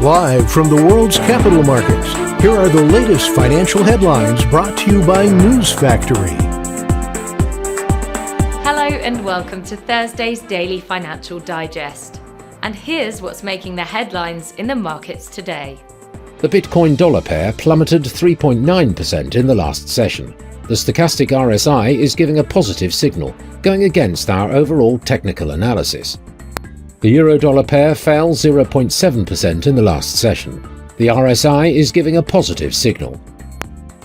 Live from the world's capital markets, here are the latest financial headlines brought to you by News Factory. Hello and welcome to Thursday's Daily Financial Digest. And here's what's making the headlines in the markets today. The Bitcoin dollar pair plummeted 3.9% in the last session. The stochastic RSI is giving a positive signal, going against our overall technical analysis. The euro-dollar pair fell 0.7% in the last session. The RSI is giving a positive signal.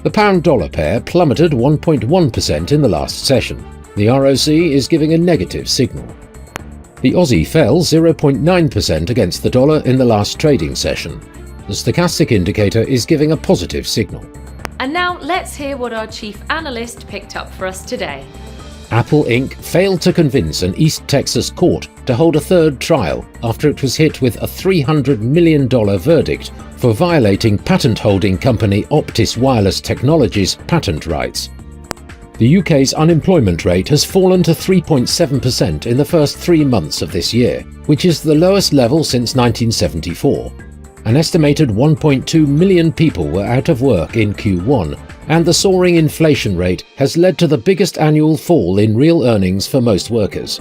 The pound-dollar pair plummeted 1.1% in the last session. The ROC is giving a negative signal. The Aussie fell 0.9% against the dollar in the last trading session. The stochastic indicator is giving a positive signal. And now let's hear what our chief analyst picked up for us today. Apple Inc. failed to convince an East Texas court to hold a third trial after it was hit with a $300 million verdict for violating patent-holding company Optis Wireless Technologies' patent rights. The UK's unemployment rate has fallen to 3.7% in the first 3 months of this year, which is the lowest level since 1974. An estimated 1.2 million people were out of work in Q1, and the soaring inflation rate has led to the biggest annual fall in real earnings for most workers.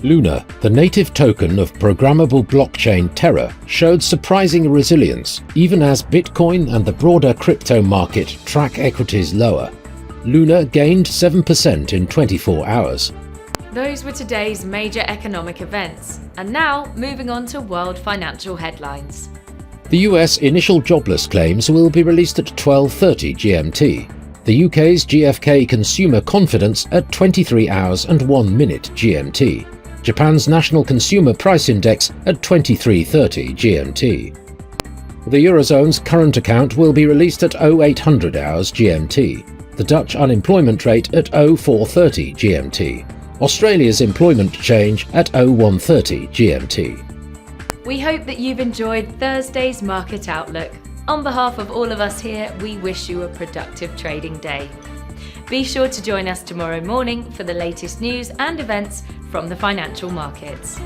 Luna, the native token of programmable blockchain Terra, showed surprising resilience even as Bitcoin and the broader crypto market track equities lower. Luna gained 7% in 24 hours. Those were today's major economic events. And now, moving on to world financial headlines. The US initial jobless claims will be released at 12:30 GMT. The UK's GfK consumer confidence at 23 hours and 1 minute GMT. Japan's National Consumer Price Index at 23:30 GMT. The Eurozone's current account will be released at 0800 hours GMT. The Dutch unemployment rate at 0430 GMT. Australia's employment change at 0130 GMT. We hope that you've enjoyed Thursday's Market Outlook. On behalf of all of us here, we wish you a productive trading day. Be sure to join us tomorrow morning for the latest news and events from the financial markets.